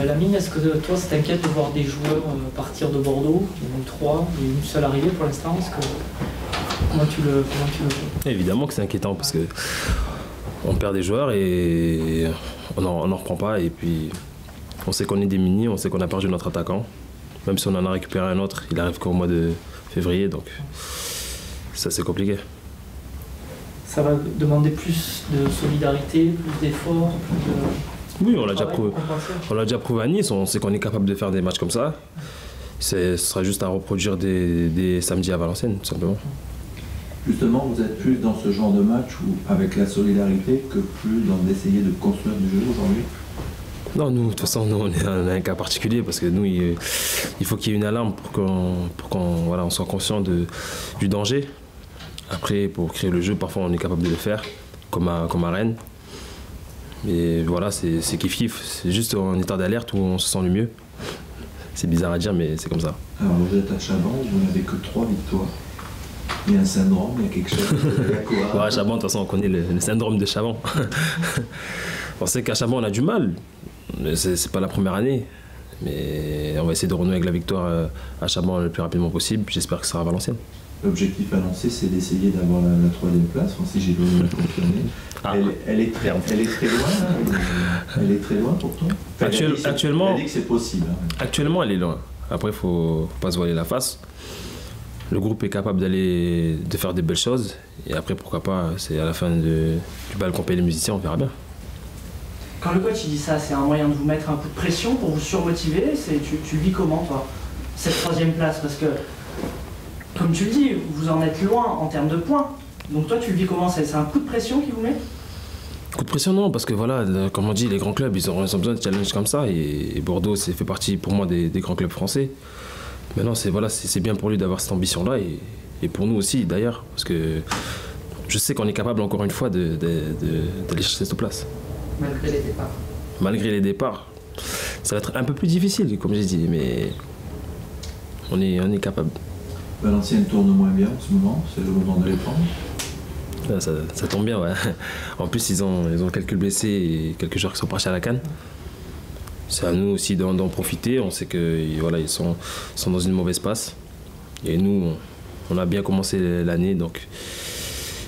Lamine, est-ce que toi, ça t'inquiète de voir des joueurs partir de Bordeaux? Il y en a eu 3, il y a eu une seule arrivée pour l'instant. Comment tu le vois? Évidemment que c'est inquiétant parce que on perd des joueurs et on n'en reprend pas. Et puis on sait qu'on est démunis, on sait qu'on a perdu notre attaquant. Même si on en a récupéré un autre, il arrive qu'au mois de février, donc ça c'est compliqué. Ça va demander plus de solidarité, plus d'efforts, plus de... Oui, on l'a déjà prouvé à Nice, on sait qu'on est capable de faire des matchs comme ça. Ce sera juste à reproduire des samedis à Valenciennes, tout simplement. Justement, vous êtes plus dans ce genre de match où, avec la solidarité que plus dans d'essayer de construire du jeu aujourd'hui? Non, nous, de toute façon, nous, on est un cas particulier parce que nous, il faut qu'il y ait une alarme pour qu'on soit conscient du danger. Après, pour créer le jeu, parfois, on est capable de le faire, comme à Rennes. Mais voilà, c'est kiff-kiff. C'est juste en état d'alerte où on se sent le mieux. C'est bizarre à dire, mais c'est comme ça. Alors, vous êtes à Chaban, vous n'avez que 3 victoires. Il y a un syndrome, il y a quelque chose. Ouais, Chaban, de toute façon, on connaît le syndrome de Chaban. On sait qu'à Chaban, on a du mal. C'est pas la première année. Mais on va essayer de renouer avec la victoire à Chaban le plus rapidement possible. J'espère que ça sera à Valenciennes. L'objectif annoncé, c'est d'essayer d'avoir la 3e place. Enfin, si j'ai bien confirmé. Ah. Elle est très loin. Elle est très loin pour toi. Enfin, Actuellement, elle a dit que c'est possible. Actuellement, elle est loin. Après, il ne faut pas se voiler la face. Le groupe est capable de faire des belles choses. Et après, pourquoi pas, c'est à la fin du bal qu'on paye les musiciens, on verra bien. Quand le coach il dit ça, c'est un moyen de vous mettre un coup de pression pour vous surmotiver. Tu le vis comment, toi, cette 3e place? Parce que, comme tu le dis, vous en êtes loin en termes de points. Donc toi, tu le vis comment? C'est un coup de pression qui vous met? Coup de pression, non, parce que voilà, comme on dit, les grands clubs, ils ont besoin de challenges comme ça. Et Bordeaux, fait partie pour moi des grands clubs français. Maintenant, c'est bien pour lui d'avoir cette ambition-là et pour nous aussi, d'ailleurs, parce que je sais qu'on est capable, encore une fois, d'aller chercher cette place. Malgré les départs. Malgré les départs. Ça va être un peu plus difficile, comme j'ai dit, mais on est capable. Valenciennes tourne moins bien en ce moment, c'est le moment de les prendre. Ça tombe bien, ouais. En plus, ils ont quelques blessés et quelques joueurs qui sont partis à la CAN. C'est à nous aussi d'en profiter. On sait qu'ils voilà, sont dans une mauvaise passe. Et nous, on a bien commencé l'année, donc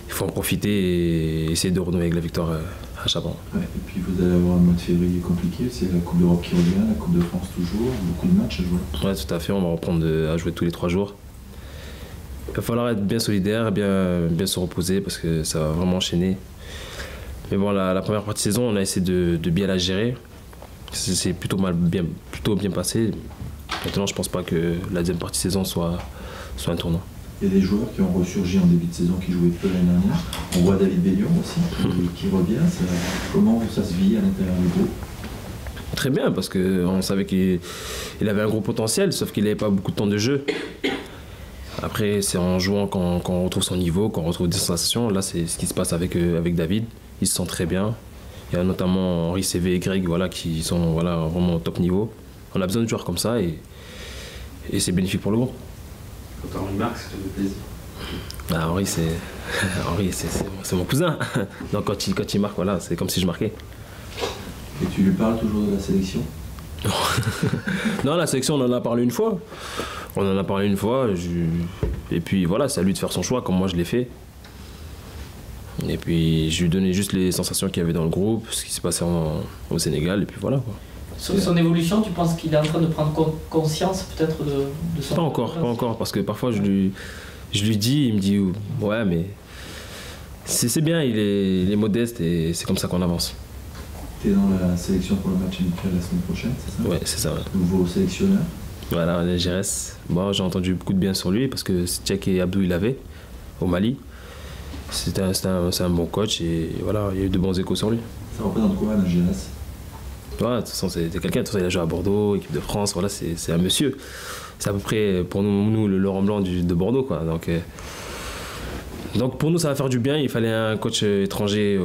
il faut en profiter et essayer de renouer avec la victoire à Chaban. Ouais, et puis vous allez avoir un mois de février compliqué, c'est la Coupe d'Europe qui revient, la Coupe de France toujours, beaucoup de matchs à jouer. Ouais, tout à fait, on va reprendre à jouer tous les 3 jours. Il va falloir être bien solidaire, bien se reposer parce que ça va vraiment enchaîner. Mais bon, la première partie de saison, on a essayé de bien la gérer. C'est plutôt bien passé. Maintenant, je pense pas que la deuxième partie de saison soit un tournant. Il y a des joueurs qui ont ressurgi en début de saison qui jouaient peu l'année dernière. On voit David Bellion aussi qui revient. Comment ça se vit à l'intérieur du groupe? Très bien, parce qu'on savait qu'il avait un gros potentiel, sauf qu'il n'avait pas beaucoup de temps de jeu. Après, c'est en jouant qu'on retrouve son niveau, qu'on retrouve des sensations. Là, c'est ce qui se passe avec David. Il se sent très bien. Il y a notamment Henri, CV et Greg qui sont vraiment au top niveau. On a besoin de joueurs comme ça et c'est bénéfique pour le groupe. Quand Henri marque, ça te fait plaisir. Ah, Henri, c'est mon cousin. Donc quand il marque, voilà, c'est comme si je marquais. Et tu lui parles toujours de la sélection? Non, la sélection, on en a parlé une fois. Et puis voilà, c'est à lui de faire son choix, comme moi je l'ai fait. Et puis je lui donnais juste les sensations qu'il y avait dans le groupe, ce qui se passait au Sénégal, et puis voilà, quoi. Sur son évolution, tu penses qu'il est en train de prendre conscience peut-être de son... Pas encore, parce que parfois je lui dis, il me dit ouais, mais c'est bien, il est modeste et c'est comme ça qu'on avance. Tu es dans la sélection pour le match amical la semaine prochaine, c'est ça? Ouais, c'est ça. Ouais. Nouveau sélectionneur? Voilà, les GRS. Bon, j'ai entendu beaucoup de bien sur lui parce que Tchèque et Abdou, il avait au Mali. C'est un bon coach et voilà, il y a eu de bons échos sur lui. Ça représente quoi, la GRS? Ouais, de toute façon, c'est quelqu'un, il a joué à Bordeaux, équipe de France, voilà, c'est un monsieur. C'est à peu près pour nous le Laurent Blanc de Bordeaux, quoi. Donc pour nous, ça va faire du bien. Il fallait un coach étranger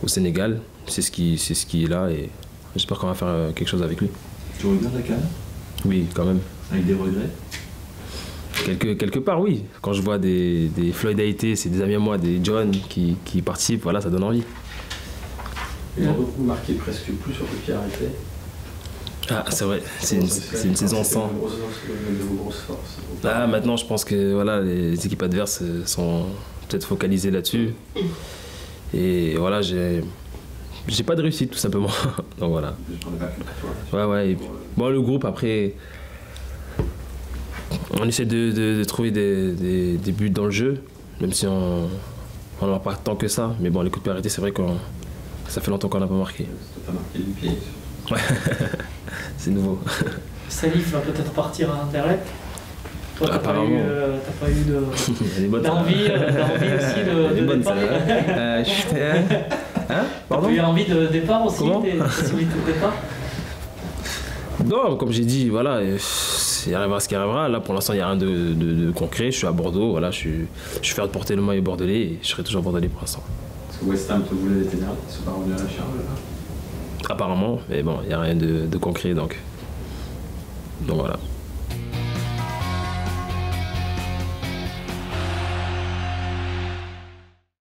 au Sénégal. C'est ce qui est là et j'espère qu'on va faire quelque chose avec lui. Tu regardes la CAN? Oui, quand même. Avec des regrets? Quelque part, oui. Quand je vois des Floyd Haïté, c'est des amis à moi, des John qui participent, voilà, ça donne envie. Et Bordeaux, vous marquez presque plus sur le pied arrêté. Ah, c'est vrai, c'est une saison sans. C'est une grosse saison, c'est une de vos grosses forces. Ah, maintenant, je pense que voilà, les équipes adverses sont peut-être focalisées là-dessus. Et voilà, j'ai pas de réussite, tout simplement. Donc voilà. Je n'en ai pas plus que toi. Ouais, ouais. Et puis, bon, le groupe, après, on essaie de trouver des buts dans le jeu, même si on n'en a pas tant que ça. Mais bon, les coups de pied arrêtés, c'est vrai que ça fait longtemps qu'on n'a pas marqué. T'as marqué du pied. Ouais, c'est nouveau. Salif va peut-être partir à Internet. Toi, t'as pas Apparemment. eu Elle est bonne, d'envie aussi Elle est de bonne, départ. celle-là. Hein? Pardon? Tu as eu envie de départ aussi, Comment des possibilités de départ? Non, comme j'ai dit, voilà, il arrivera ce qui arrivera. Là, pour l'instant, il n'y a rien de concret. Je suis à Bordeaux, voilà, je suis fier de porter le maillot bordelais et je serai toujours bordelais pour l'instant. Parce que West Ham te voulait l'été dernier, ils sont pas revenus à la charge là. Apparemment, mais bon, il n'y a rien de concret, donc voilà.